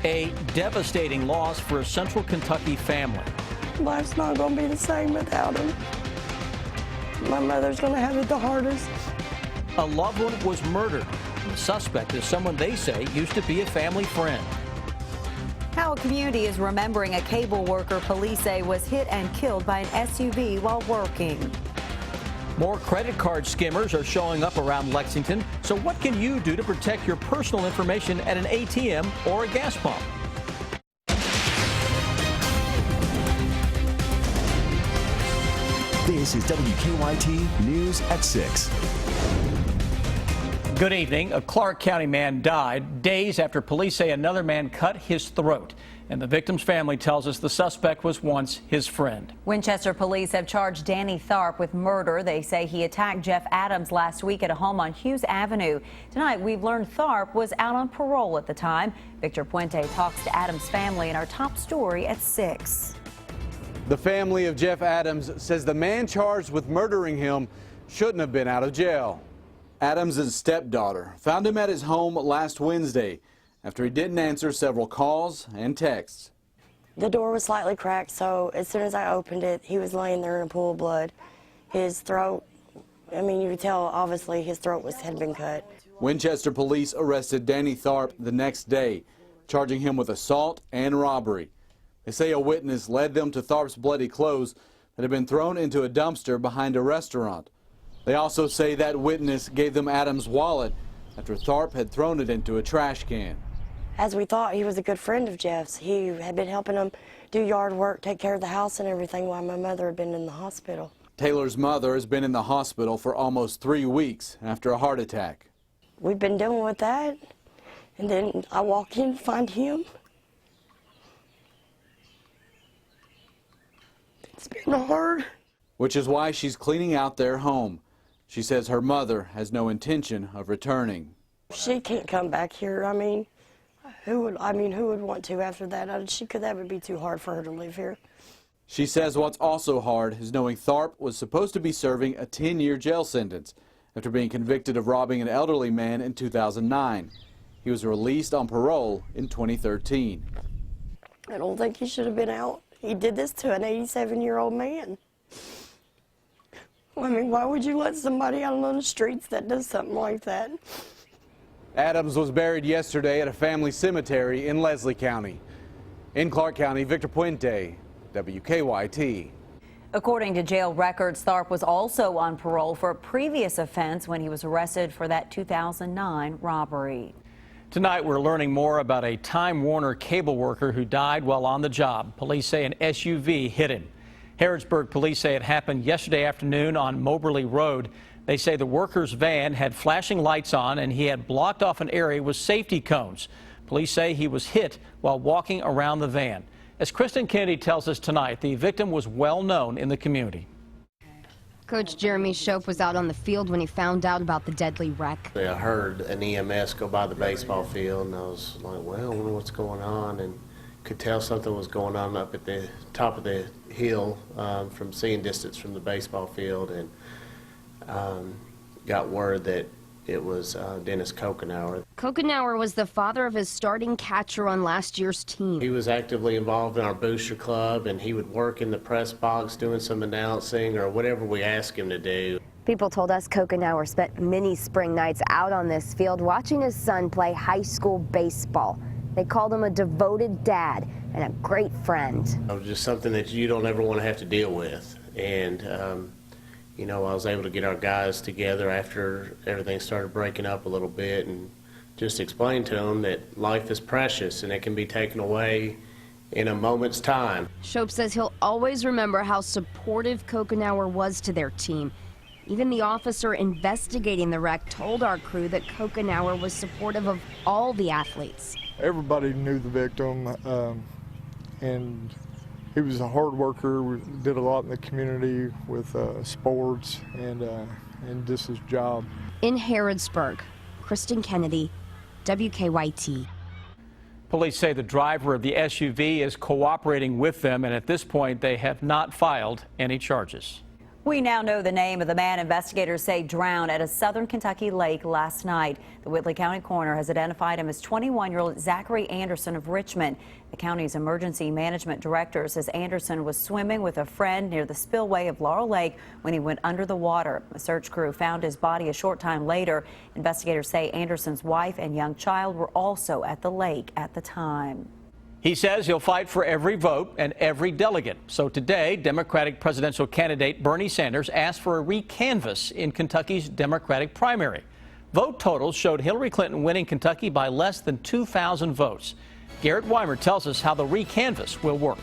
A devastating loss for a Central Kentucky family. Life's not going to be the same without him. My mother's going to have it the hardest. A loved one was murdered. The suspect is someone they say used to be a family friend. How a community is remembering a cable worker police say was hit and killed by an SUV while working. More credit card skimmers are showing up around Lexington. So what can you do to protect your personal information at an ATM or a gas pump? This is WKYT News at 6. Good evening. A Clark County man died days after police say another man cut his throat. And the victim's family tells us the suspect was once his friend. Winchester police have charged Danny Tharp with murder. They say he attacked Jeff Adams last week at a home on Hughes Avenue. Tonight, we've learned Tharp was out on parole at the time. Victor Puente talks to Adams' family in our top story at 6. The family of Jeff Adams says the man charged with murdering him shouldn't have been out of jail. Adams' stepdaughter found him at his home last Wednesday after he didn't answer several calls and texts. The door was slightly cracked, so as soon as I opened it, he was laying there in a pool of blood. His throat, I mean, you could tell obviously his throat had been cut. Winchester police arrested Danny Tharp the next day, charging him with assault and robbery. They say a witness led them to Tharp's bloody clothes that had been thrown into a dumpster behind a restaurant. They also say that witness gave them Adams' wallet after Tharp had thrown it into a trash can. As we thought, he was a good friend of Jeff's. He had been helping him do yard work, take care of the house and everything while my mother had been in the hospital. Taylor's mother has been in the hospital for almost 3 weeks after a heart attack. We've been dealing with that, and then I walk in to find him. It's been hard. Which is why she's cleaning out their home. She says her mother has no intention of returning. She can't come back here. I mean, who would want to after that? That would be too hard for her to live here. She says what's also hard is knowing Tharp was supposed to be serving a 10-year jail sentence after being convicted of robbing an elderly man in 2009. He was released on parole in 2013. I don't think he should have been out. He did this to an 87-year-old man. I mean, why would you let somebody out on the streets that does something like that? Adams was buried yesterday at a family cemetery in Leslie County. In Clark County, Victor Puente, WKYT. According to jail records, Tharp was also on parole for a previous offense when he was arrested for that 2009 robbery. Tonight, we're learning more about a Time Warner cable worker who died while on the job. Police say an SUV hit him. Harrodsburg police say it happened yesterday afternoon on Moberly Road. They say the worker's van had flashing lights on and he had blocked off an area with safety cones. Police say he was hit while walking around the van. As Kristen Kennedy tells us tonight, the victim was well known in the community. Coach Jeremy Shope was out on the field when he found out about the deadly wreck. I heard an EMS go by the baseball field and I was like, well, I wonder what's going on, and could tell something was going on up at the top of the hill from seeing distance from the baseball field, and got word that it was Dennis Kokenauer. Kokenauer was the father of his starting catcher on last year's team. He was actively involved in our booster club, and he would work in the press box doing some announcing or whatever we asked him to do. People told us Kokenauer spent many spring nights out on this field watching his son play high school baseball. They called him a devoted dad and a great friend. It was just something that you don't ever want to have to deal with. And, you know, I was able to get our guys together after everything started breaking up a little bit and just explain to them that life is precious and it can be taken away in a moment's time. Shope says he'll always remember how supportive Kokenauer was to their team. Even the officer investigating the wreck told our crew that Kokenauer was supportive of all the athletes. Everybody knew the victim, and he was a hard worker, did a lot in the community with sports and just his job. In Harrodsburg, Kristen Kennedy, WKYT. Police say the driver of the SUV is cooperating with them, and at this point they have not filed any charges. We now know the name of the man investigators say drowned at a southern Kentucky lake last night. The Whitley County coroner has identified him as 21-year-old Zachary Anderson of Richmond. The county's emergency management director says Anderson was swimming with a friend near the spillway of Laurel Lake when he went under the water. A search crew found his body a short time later. Investigators say Anderson's wife and young child were also at the lake at the time. He says he'll fight for every vote and every delegate. So today, Democratic presidential candidate Bernie Sanders asked for a recanvass in Kentucky's Democratic primary. Vote totals showed Hillary Clinton winning Kentucky by less than 2,000 votes. Garrett Weimer tells us how the recanvass will work.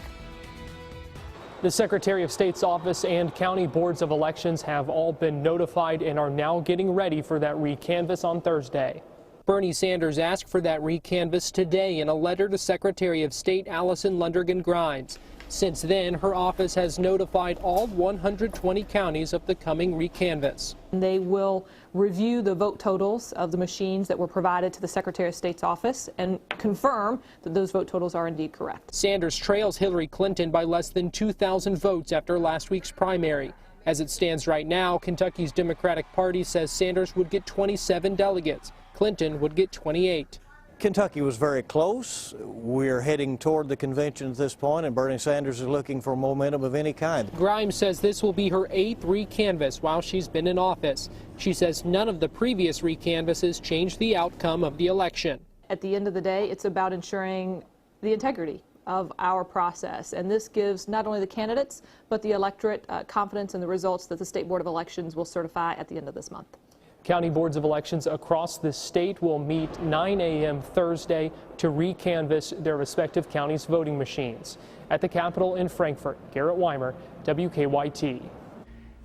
The Secretary of State's office and county boards of elections have all been notified and are now getting ready for that recanvass on Thursday. Bernie Sanders asked for that recanvass today in a letter to Secretary of State Allison Lundergan Grimes. Since then, her office has notified all 120 counties of the coming recanvass. They will review the vote totals of the machines that were provided to the Secretary of State's office and confirm that those vote totals are indeed correct. Sanders trails Hillary Clinton by less than 2,000 votes after last week's primary. As it stands right now, Kentucky's Democratic Party says Sanders would get 27 delegates. Clinton would get 28. Kentucky was very close. We're heading toward the convention at this point, and Bernie Sanders is looking for momentum of any kind. Grimes says this will be her 8th recanvass while she's been in office. She says none of the previous recanvasses changed the outcome of the election. At the end of the day, it's about ensuring the integrity of our process, and this gives not only the candidates but the electorate confidence in the results that the State Board of Elections will certify at the end of this month. County boards of elections across the state will meet 9 a.m. Thursday to recanvass their respective counties' voting machines. At the Capitol in Frankfort, Garrett Weimer, WKYT.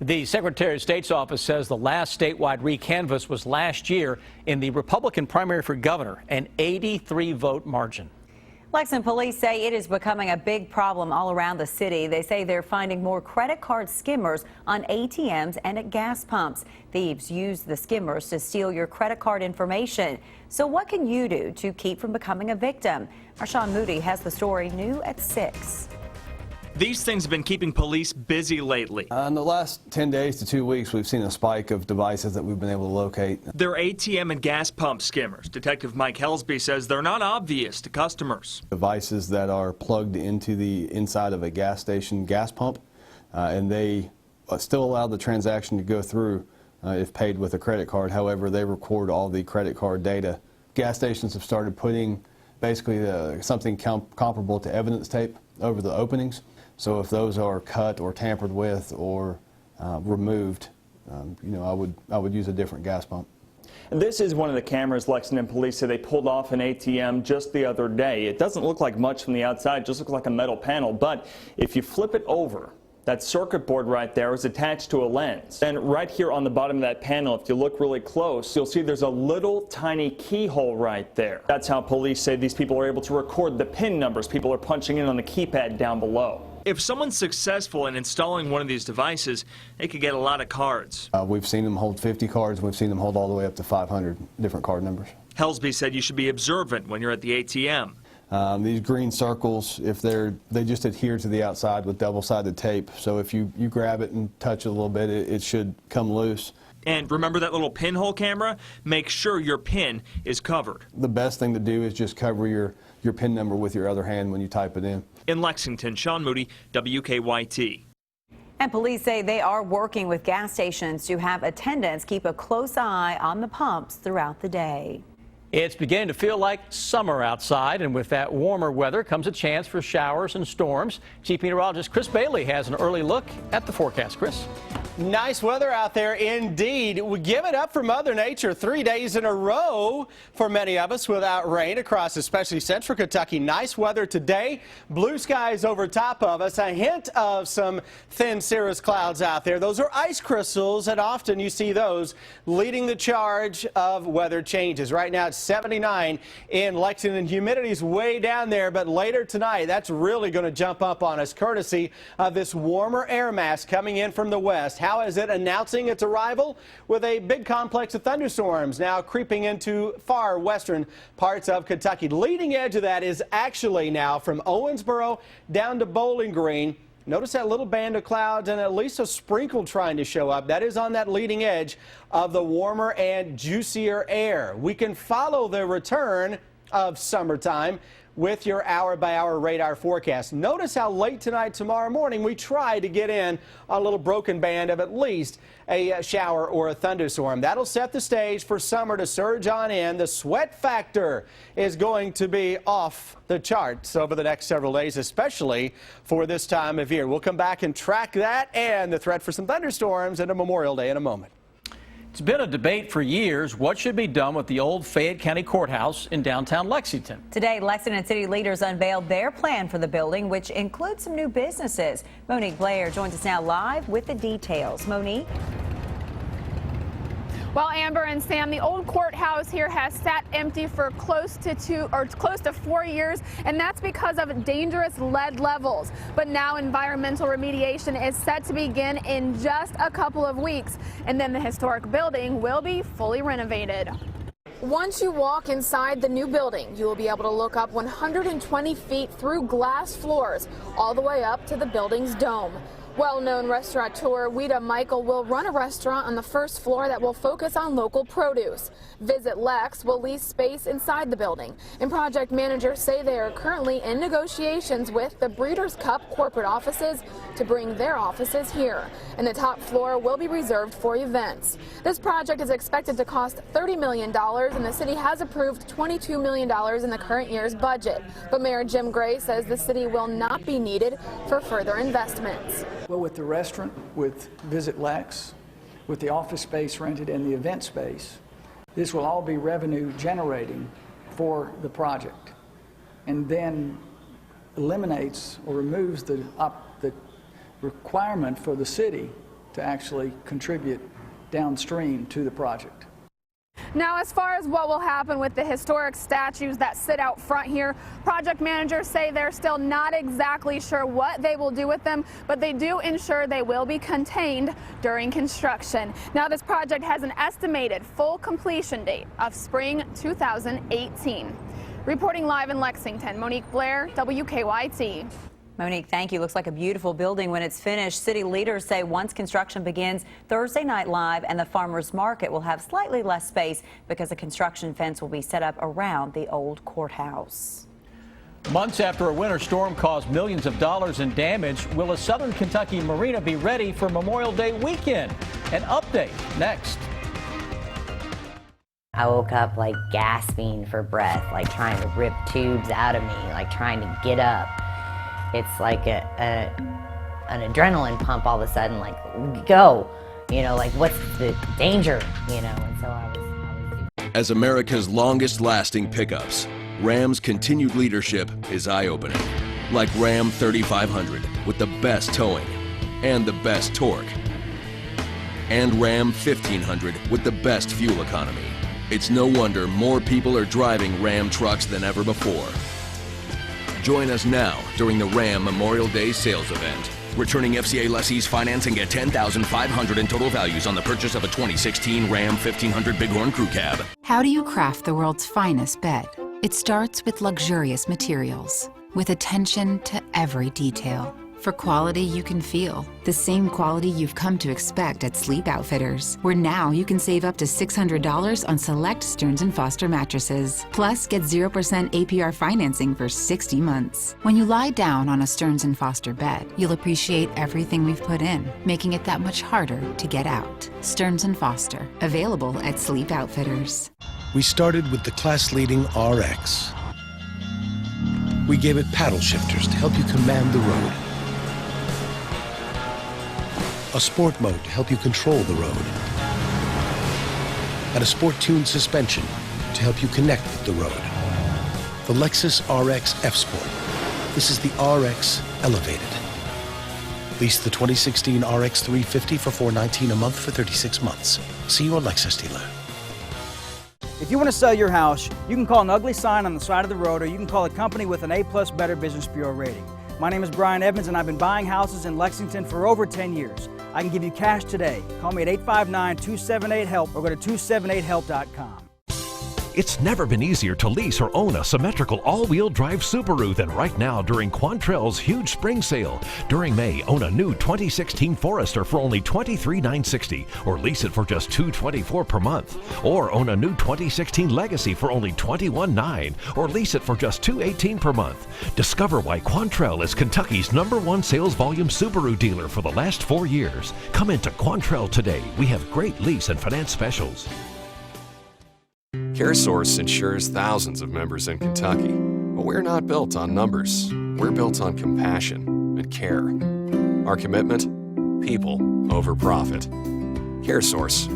The Secretary of State's office says the last statewide recanvass was last year in the Republican primary for governor, an 83-vote margin. Lexington police say it is becoming a big problem all around the city. They say they're finding more credit card skimmers on ATMs and at gas pumps. Thieves use the skimmers to steal your credit card information. So what can you do to keep from becoming a victim? Marshawn Moody has the story new at 6. These things have been keeping police busy lately. In the last 10 days to 2 weeks, we've seen a spike of devices that we've been able to locate. They're ATM and gas pump skimmers. Detective Mike Helsby says they're not obvious to customers. Devices that are plugged into the inside of a gas station gas pump, and they still allow the transaction to go through if paid with a credit card. However, they record all the credit card data. Gas stations have started putting basically something comparable to evidence tape over the openings. So if those are cut or tampered with or removed, I would use a different gas pump. This is one of the cameras Lexington police say they pulled off an ATM just the other day. It doesn't look like much from the outside, it just looks like a metal panel, but if you flip it over, that circuit board right there is attached to a lens. And right here on the bottom of that panel, if you look really close, you'll see there's a little tiny keyhole right there. That's how police say these people are able to record the PIN numbers people are punching in on the keypad down below. If someone's successful in installing one of these devices, they could get a lot of cards. We've seen them hold 50 cards. We've seen them hold all the way up to 500 different card numbers. Helsby said you should be observant when you're at the ATM. These green circles, if they just adhere to the outside with double-sided tape. So if you grab it and touch it a little bit, it should come loose. And remember that little pinhole camera? Make sure your PIN is covered. The best thing to do is just cover your PIN number with your other hand when you type it in. In Lexington, Sean Moody, WKYT. And police say they are working with gas stations to have attendants keep a close eye on the pumps throughout the day. It's beginning to feel like summer outside, and with that warmer weather comes a chance for showers and storms. Chief Meteorologist Chris Bailey has an early look at the forecast. Chris? Nice weather out there indeed. We give it up for Mother Nature. 3 days in a row for many of us without rain across especially central Kentucky. Nice weather today. Blue skies over top of us. A hint of some thin cirrus clouds out there. Those are ice crystals, and often you see those leading the charge of weather changes. Right now it's 79 in Lexington. Humidity's way down there, but later tonight that's really going to jump up on us courtesy of this warmer air mass coming in from the west. How is it announcing its arrival? With a big complex of thunderstorms now creeping into far western parts of Kentucky. Leading edge of that is actually now from Owensboro down to Bowling Green. Notice that little band of clouds and at least a sprinkle trying to show up. That is on that leading edge of the warmer and juicier air. We can follow the return of summertime with your hour-by-hour radar forecast. Notice how late tonight, tomorrow morning, we try to get in a little broken band of at least a shower or a thunderstorm. That'll set the stage for summer to surge on in. The sweat factor is going to be off the charts over the next several days, especially for this time of year. We'll come back and track that and the threat for some thunderstorms into Memorial Day in a moment. It's been a debate for years. What should be done with the old Fayette County Courthouse in downtown Lexington? Today, Lexington city leaders unveiled their plan for the building, which includes some new businesses. Monique Blair joins us now live with the details. Monique? Well, Amber and Sam, the old courthouse here has sat empty for close to 4 years, and that's because of dangerous lead levels. But now environmental remediation is set to begin in just a couple of weeks, and then the historic building will be fully renovated. Once you walk inside the new building, you will be able to look up 120 feet through glass floors all the way up to the building's dome. Well-known restaurateur Weta Michael will run a restaurant on the first floor that will focus on local produce. Visit Lex will lease space inside the building, and project managers say they are currently in negotiations with the Breeders' Cup corporate offices to bring their offices here, and the top floor will be reserved for events. This project is expected to cost $30 million, and the city has approved $22 million in the current year's budget. But Mayor Jim Gray says the city will not be needed for further investments. Well, with the restaurant, with Visit Lex, with the office space rented and the event space, this will all be revenue generating for the project, and then eliminates or removes the requirement for the city to actually contribute downstream to the project. Now, as far as what will happen with the historic statues that sit out front here, project managers say they're still not exactly sure what they will do with them, but they do ensure they will be contained during construction. Now, this project has an estimated full completion date of spring 2018. Reporting live in Lexington, Monique Blair, WKYT. Monique, thank you. Looks like a beautiful building when it's finished. City leaders say once construction begins Thursday night live, and the farmers market will have slightly less space because a construction fence will be set up around the old courthouse. Months after a winter storm caused millions of dollars in damage, will a Southern Kentucky marina be ready for Memorial Day weekend? An update next. I woke up like gasping for breath, like trying to rip tubes out of me, like trying to get up. It's like an adrenaline pump all of a sudden, like, go, you know, like, what's the danger, you know, and so I was. As America's longest lasting pickups, Ram's continued leadership is eye-opening. Like Ram 3500 with the best towing and the best torque. And Ram 1500 with the best fuel economy. It's no wonder more people are driving Ram trucks than ever before. Join us now during the Ram Memorial Day sales event. Returning FCA lessees finance and get $10,500 in total values on the purchase of a 2016 Ram 1500 Bighorn Crew Cab. How do you craft the world's finest bed? It starts with luxurious materials, with attention to every detail. For quality you can feel, the same quality you've come to expect at Sleep Outfitters, where now you can save up to $600 on select Stearns & Foster mattresses. Plus, get 0% APR financing for 60 months. When you lie down on a Stearns & Foster bed, you'll appreciate everything we've put in, making it that much harder to get out. Stearns & Foster, available at Sleep Outfitters. We started with the class-leading RX. We gave it paddle shifters to help you command the road. A sport mode to help you control the road. And a sport-tuned suspension to help you connect with the road. The Lexus RX F-Sport. This is the RX Elevated. Lease the 2016 RX 350 for $419 a month for 36 months. See your Lexus dealer. If you want to sell your house, you can call an ugly sign on the side of the road, or you can call a company with an A+ Better Business Bureau rating. My name is Brian Evans, and I've been buying houses in Lexington for over 10 years. I can give you cash today. Call me at 859-278-HELP or go to 278help.com. It's never been easier to lease or own a symmetrical all-wheel drive Subaru than right now during Quantrell's huge spring sale. During May, own a new 2016 Forester for only $23,960 or lease it for just $224 per month. Or own a new 2016 Legacy for only $21,900 or lease it for just $218 per month. Discover why Quantrell is Kentucky's #1 sales volume Subaru dealer for the last 4 years. Come into Quantrell today. We have great lease and finance specials. CareSource insures thousands of members in Kentucky, but we're not built on numbers. We're built on compassion and care. Our commitment? People over profit. CareSource,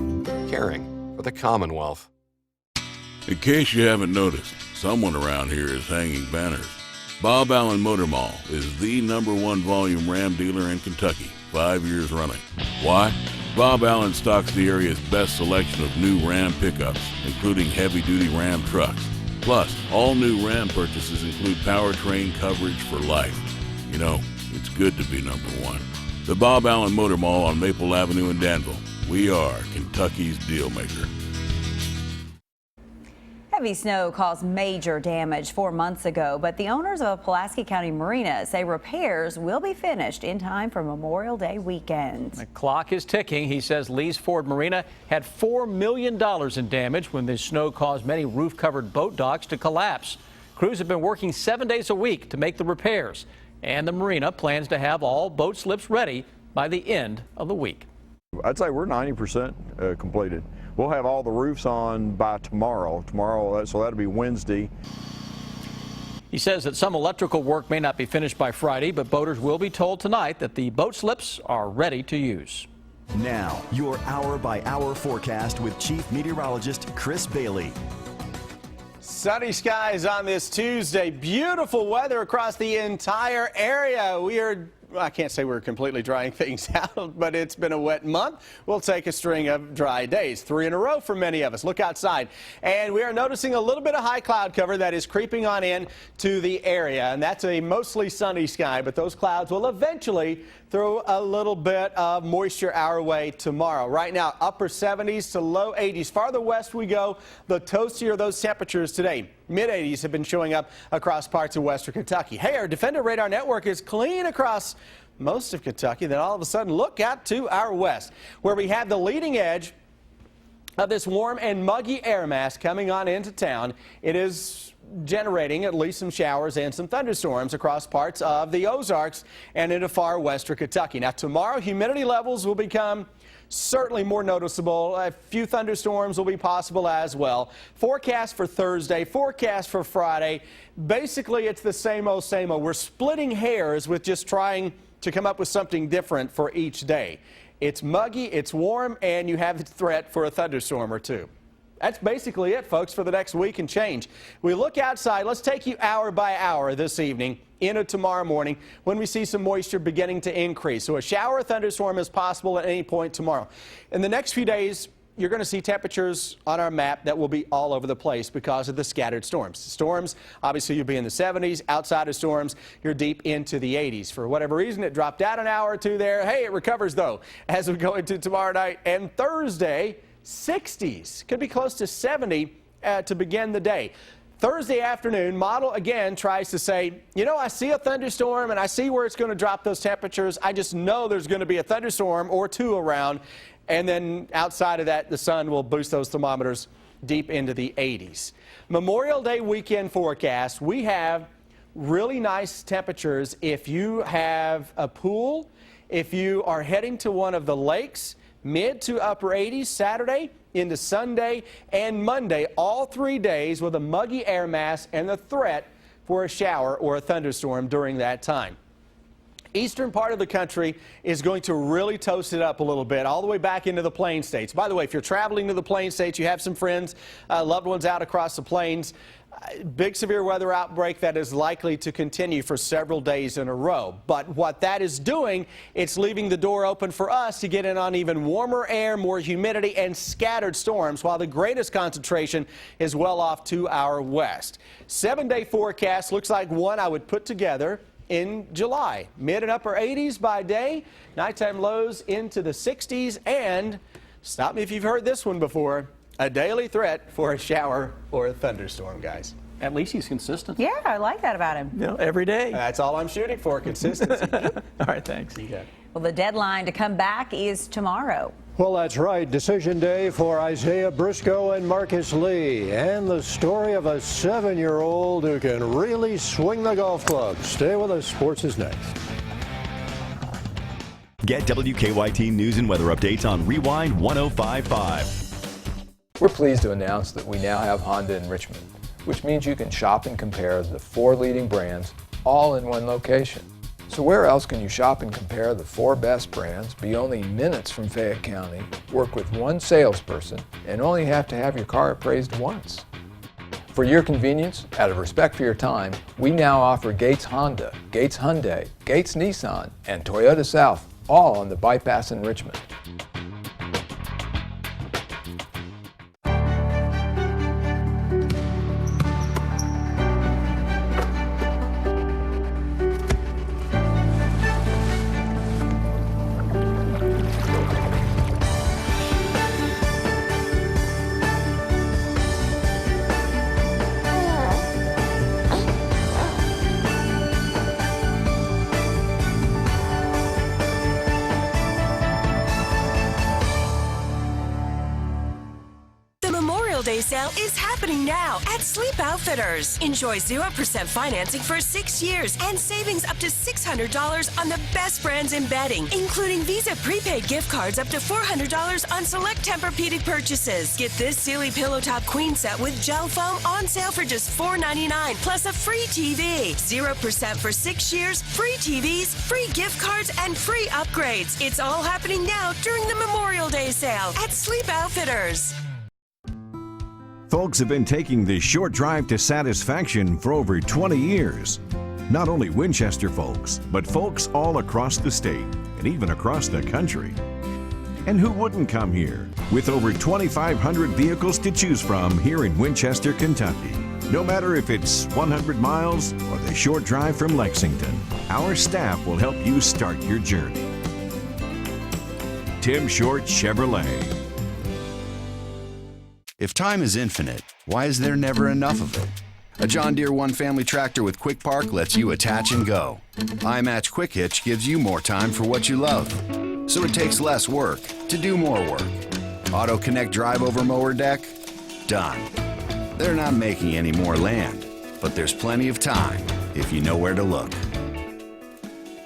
caring for the Commonwealth. In case you haven't noticed, someone around here is hanging banners. Bob Allen Motor Mall is the #1 volume Ram dealer in Kentucky, 5 years running. Why? Bob Allen stocks the area's best selection of new Ram pickups, including heavy-duty Ram trucks. Plus, all new Ram purchases include powertrain coverage for life. You know, it's good to be #1. The Bob Allen Motor Mall on Maple Avenue in Danville. We are Kentucky's deal maker. Heavy snow caused major damage 4 months ago, but the owners of a Pulaski County marina say repairs will be finished in time for Memorial Day weekend. The clock is ticking. He says Lee's Ford Marina had $4 million in damage when the snow caused many roof-covered boat docks to collapse. Crews have been working 7 days a week to make the repairs, and the marina plans to have all boat slips ready by the end of the week. I'd say we're 90% completed. We'll have all the roofs on by tomorrow. So that'll be Wednesday. He says that some electrical work may not be finished by Friday, but boaters will be told tonight that the boat slips are ready to use. Now, your hour-by-hour forecast with Chief Meteorologist Chris Bailey. Sunny skies on this Tuesday. Beautiful weather across the entire area. I can't say we're completely drying things out, but it's been a wet month. We'll take a string of dry days, 3 in a row for many of us. Look outside, and we are noticing a little bit of high cloud cover that is creeping on in to the area, and that's a mostly sunny sky, but those clouds will eventually throw a little bit of moisture our way tomorrow. Right now, upper 70s to low 80s. Farther west we go, the toastier those temperatures today. Mid-80s have been showing up across parts of western Kentucky. Hey, our Defender Radar Network is clean across most of Kentucky. Then all of a sudden, look out to our west, where we have the leading edge of this warm and muggy air mass coming on into town. It is generating at least some showers and some thunderstorms across parts of the Ozarks and into far western Kentucky. Now, tomorrow, humidity levels will become certainly more noticeable. A few thunderstorms will be possible as well. Forecast for Thursday, forecast for Friday. Basically, it's the same old, same old. We're splitting hairs with just trying to come up with something different for each day. It's muggy, it's warm, and you have the threat for a thunderstorm or two. That's basically it, folks, for the next week and change. We look outside. Let's take you hour by hour this evening into tomorrow morning when we see some moisture beginning to increase. So a shower or thunderstorm is possible at any point tomorrow. In the next few days, you're going to see temperatures on our map that will be all over the place because of the scattered storms. Storms, obviously, you'll be in the 70s. Outside of storms, you're deep into the 80s. For whatever reason, it dropped out an hour or two there. Hey, it recovers, though, as we go into tomorrow night and Thursday. 60s, could be close to 70 to begin the day. Thursday afternoon, model again tries to say, you know, I see a thunderstorm and I see where it's going to drop those temperatures. I just know there's going to be a thunderstorm or two around. And then outside of that, the sun will boost those thermometers deep into the 80s. Memorial Day weekend forecast, we have really nice temperatures if you have a pool, if you are heading to one of the lakes. Mid to upper 80s Saturday into Sunday and Monday, all 3 days with a muggy air mass and the threat for a shower or a thunderstorm during that time. Eastern part of the country is going to really toast it up a little bit, all the way back into the Plain States. By the way, if you're traveling to the Plain States, you have some friends, loved ones out across the plains, big severe weather outbreak that is likely to continue for several days in a row. But what that is doing, it's leaving the door open for us to get in on even warmer air, more humidity, and scattered storms, while the greatest concentration is well off to our west. 7-day forecast looks like one I would put together in July. Mid and upper 80s by day, nighttime lows into the 60s, and stop me if you've heard this one before, A daily threat for a shower or a thunderstorm, guys. At least he's consistent. Yeah, I like that about him. You know, every day. That's all I'm shooting for, consistency. All right, thanks. You got it. Well, the deadline to come back is tomorrow. Well, that's right. Decision day for Isaiah Briscoe and Marcus Lee. And the story of a 7-year-old who can really swing the golf club. Stay with us. Sports is next. Get WKYT news and weather updates on Rewind 105.5. We're pleased to announce that we now have Honda in Richmond, which means you can shop and compare the 4 leading brands all in one location. So where else can you shop and compare the 4 best brands, be only minutes from Fayette County, work with one salesperson, and only have to have your car appraised once? For your convenience, out of respect for your time, we now offer Gates Honda, Gates Hyundai, Gates Nissan, and Toyota South, all on the bypass in Richmond. Day sale is happening now at Sleep Outfitters. Enjoy 0% financing for 6 years and savings up to $600 on the best brands in bedding, including Visa prepaid gift cards up to $400 on select Tempur-Pedic purchases. Get this Sealy Pillow Top Queen set with gel foam on sale for just $4.99 plus a free TV. 0% for 6 years, free TVs, free gift cards, and free upgrades. It's all happening now during the Memorial Day sale at Sleep Outfitters. Folks have been taking the short drive to satisfaction for over 20 years. Not only Winchester folks, but folks all across the state and even across the country. And who wouldn't come here? With over 2,500 vehicles to choose from here in Winchester, Kentucky. No matter if it's 100 miles or the short drive from Lexington, our staff will help you start your journey. Tim Short Chevrolet. If time is infinite, why is there never enough of it? A John Deere One Family tractor with Quick Park lets you attach and go. iMatch Quick Hitch gives you more time for what you love, so it takes less work to do more work. Auto Connect Drive Over Mower Deck? Done. They're not making any more land, but there's plenty of time if you know where to look.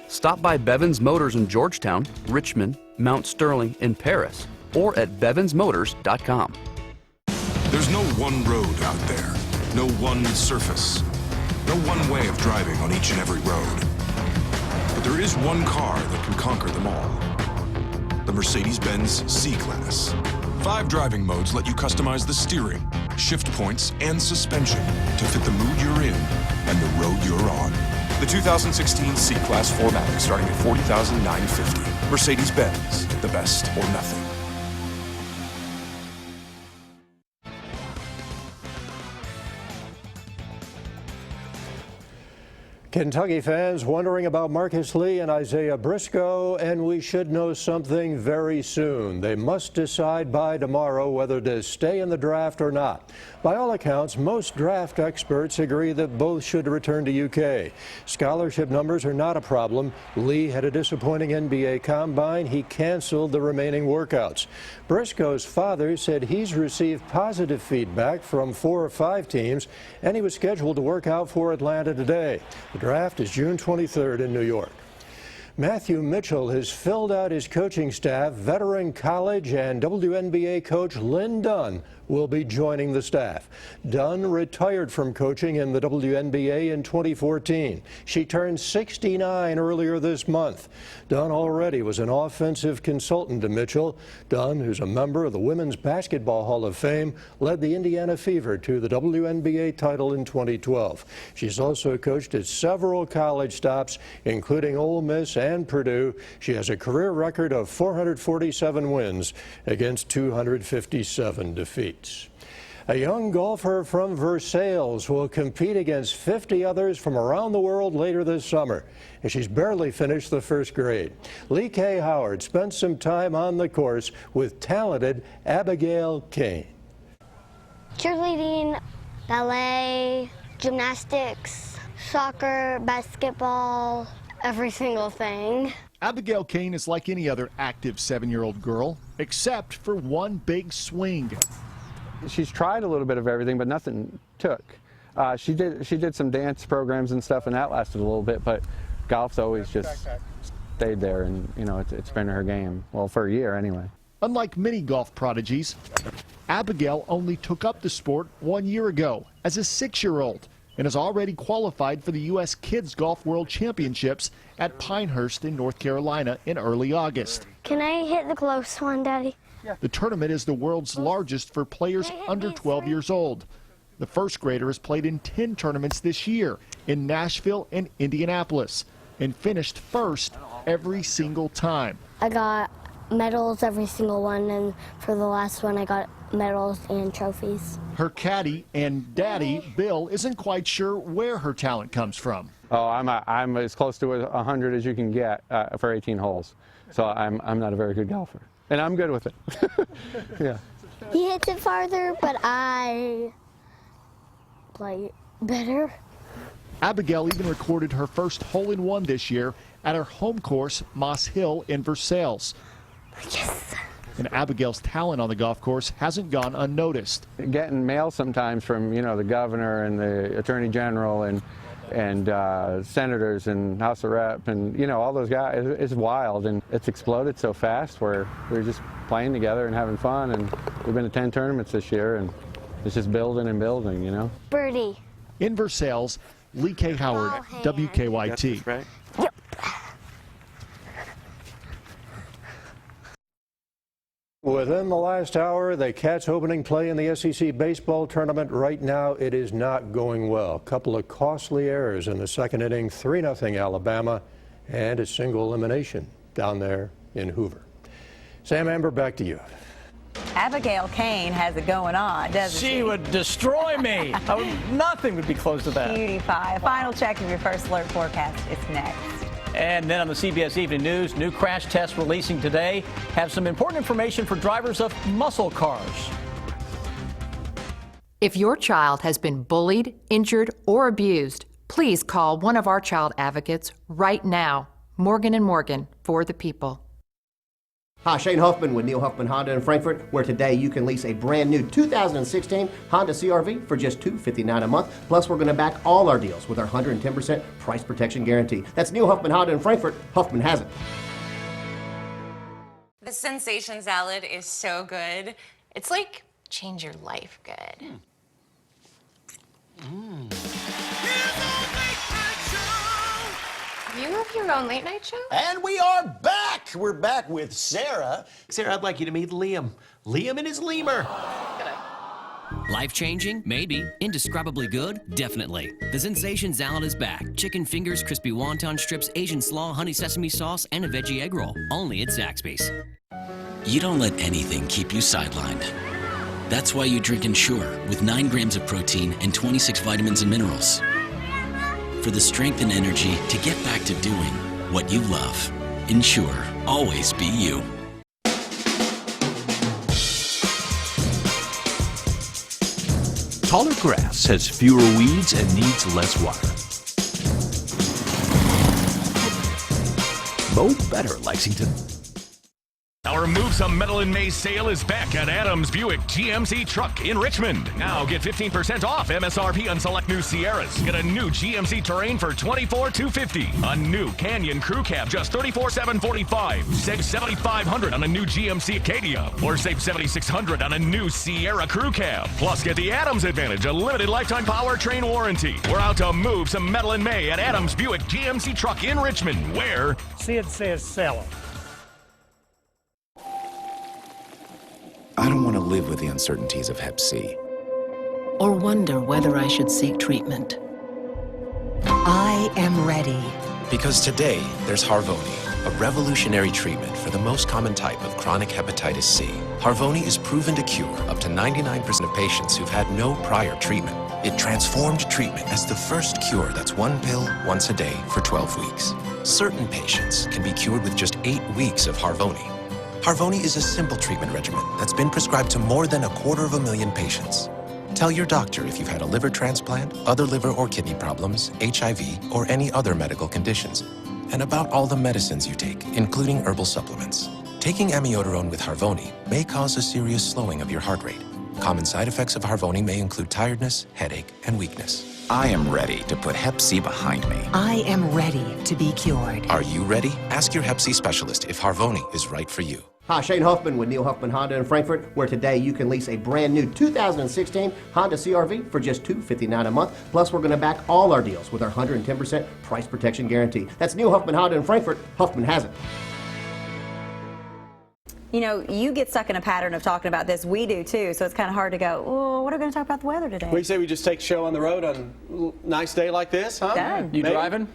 Stop by Bevins Motors in Georgetown, Richmond, Mount Sterling, and Paris, or at bevinsmotors.com. There's no one road out there, no one surface, no one way of driving on each and every road. But there is one car that can conquer them all. The Mercedes-Benz C-Class. 5 driving modes let you customize the steering, shift points, and suspension to fit the mood you're in and the road you're on. The 2016 C-Class 4MATIC starting at $40,950. Mercedes-Benz, the best or nothing. Kentucky fans wondering about Marcus Lee and Isaiah Briscoe, and we should know something very soon. They must decide by tomorrow whether to stay in the draft or not. By all accounts, most draft experts agree that both should return to UK. Scholarship numbers are not a problem. Lee had a disappointing NBA combine. He canceled the remaining workouts. Briscoe's father said he's received positive feedback from 4 or 5 teams, and he was scheduled to work out for Atlanta today. The draft is June 23rd in New York. Matthew Mitchell has filled out his coaching staff. Veteran college and WNBA coach Lynn Dunn will be joining the staff. Dunn retired from coaching in the WNBA in 2014. She turned 69 earlier this month. Dunn already was an offensive consultant to Mitchell. Dunn, who's a member of the Women's Basketball Hall of Fame, led the Indiana Fever to the WNBA title in 2012. She's also coached at several college stops, including Ole Miss and Purdue. She has a career record of 447 wins against 257 defeats. A young golfer from Versailles will compete against 50 others from around the world later this summer. And she's barely finished the first grade. Lee K. Howard spent some time on the course with talented Abigail Kane. Cheerleading, ballet, gymnastics, soccer, basketball, every single thing. Abigail Kane is like any other active 7-year-old girl, except for one big swing. She's tried a little bit of everything, but nothing took. She did some dance programs and stuff, and that lasted a little bit, but golf's always just stayed there, and you know, it's been her game. Well, for a year anyway. Unlike many golf prodigies, Abigail only took up the sport 1 year ago as a 6-year-old and has already qualified for the U.S. Kids Golf World Championships at Pinehurst in North Carolina in early August. Can I hit the close one, Daddy? The tournament is the world's largest for players under 12 years old. The first grader has played in 10 tournaments this year in Nashville and Indianapolis and finished first every single time. I got medals every single one, and for the last one I got medals and trophies. Her caddy and daddy, Bill, isn't quite sure where her talent comes from. Oh, I'm as close to 100 as you can get for 18 holes. So I'm not a very good golfer, and I'm good with it. Yeah. He hits it farther, but I play better. Abigail even recorded her first hole-in-one this year at her home course, Moss Hill in Versailles. Yes. And Abigail's talent on the golf course hasn't gone unnoticed. Getting mail sometimes from, you know, the governor and the attorney general and senators and House of Rep and, you know, all those guys, it's wild, and it's exploded so fast where we're just playing together and having fun, and we've been to 10 tournaments this year, and it's just building and building, you know. Birdie. In Versailles, Lee K. Howard, WKYT. Right? Yep. Within the last hour, the Cats opening play in the SEC baseball tournament. Right now, it is not going well. A couple of costly errors in the second inning, 3-0 Alabama, and a single elimination down there in Hoover. Sam Amber, back to you. Abigail Kane has it going on, doesn't she? She would destroy me. Nothing would be close to that. Cutie pie. A final check of your first alert forecast. It's next. And then on the CBS Evening News, new crash tests releasing today have some important information for drivers of muscle cars. If your child has been bullied, injured, or abused, please call one of our child advocates right now. Morgan & Morgan, for the people. Hi, Shane Huffman with Neil Huffman Honda in Frankfort, where today you can lease a brand new 2016 Honda CR-V for just $259 a month. Plus, we're going to back all our deals with our 110% price protection guarantee. That's Neil Huffman Honda in Frankfort. Huffman has it. The sensation salad is so good. It's like change your life good. You have your own late night show? And we are back! We're back with Sarah. Sarah, I'd like you to meet Liam. Liam and his lemur. Life-changing? Maybe. Indescribably good? Definitely. The Sensation Salad is back. Chicken fingers, crispy wonton strips, Asian slaw, honey sesame sauce, and a veggie egg roll. Only at Zaxby's. You don't let anything keep you sidelined. That's why you drink Ensure with 9 grams of protein and 26 vitamins and minerals. For the strength and energy to get back to doing what you love. Ensure, always be you. Taller grass has fewer weeds and needs less water. Mow better, Lexington. Our Move Some Metal in May sale is back at Adams Buick GMC Truck in Richmond. Now get 15% off MSRP on select new Sierras. Get a new GMC Terrain for $24,250. A new Canyon Crew Cab, just $34,745. Save $7,500 on a new GMC Acadia. Or save $7,600 on a new Sierra Crew Cab. Plus, get the Adams Advantage, a limited lifetime powertrain warranty. We're out to move some metal in May at Adams Buick GMC Truck in Richmond, where Sid says sell them. I don't want to live with the uncertainties of Hep C. Or wonder whether I should seek treatment. I am ready. Because today, there's Harvoni, a revolutionary treatment for the most common type of chronic hepatitis C. Harvoni is proven to cure up to 99% of patients who've had no prior treatment. It transformed treatment as the first cure that's 1 pill once a day for 12 weeks. Certain patients can be cured with just 8 weeks of Harvoni. Harvoni is a simple treatment regimen that's been prescribed to more than 250,000 patients. Tell your doctor if you've had a liver transplant, other liver or kidney problems, HIV, or any other medical conditions, and about all the medicines you take, including herbal supplements. Taking amiodarone with Harvoni may cause a serious slowing of your heart rate. Common side effects of Harvoni may include tiredness, headache, and weakness. I am ready to put Hep C behind me. I am ready to be cured. Are you ready? Ask your Hep C specialist if Harvoni is right for you. Hi, Shane Huffman with Neil Huffman Honda in Frankfort, where today you can lease a brand new 2016 Honda CRV for just $259 a month. Plus, we're going to back all our deals with our 110% price protection guarantee. That's Neil Huffman Honda in Frankfort. Huffman has it. You know, you get stuck in a pattern of talking about this. We do too, so it's kind of hard to go, oh, what are we going to talk about the weather today? We say we just take a show on the road on a nice day like this, huh? Done. You driving?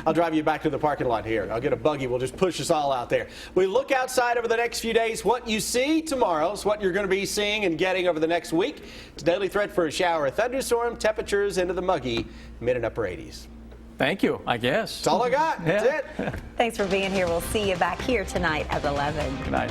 I'll drive you back to the parking lot here. I'll get a buggy. We'll just push us all out there. We look outside over the next few days. What you see tomorrow is what you're going to be seeing and getting over the next week. It's a daily threat for a shower, a thunderstorm, temperatures into the muggy mid and upper 80s. Thank you, I guess. That's all I got. That's it. Thanks for being here. We'll see you back here tonight at 11. Good night.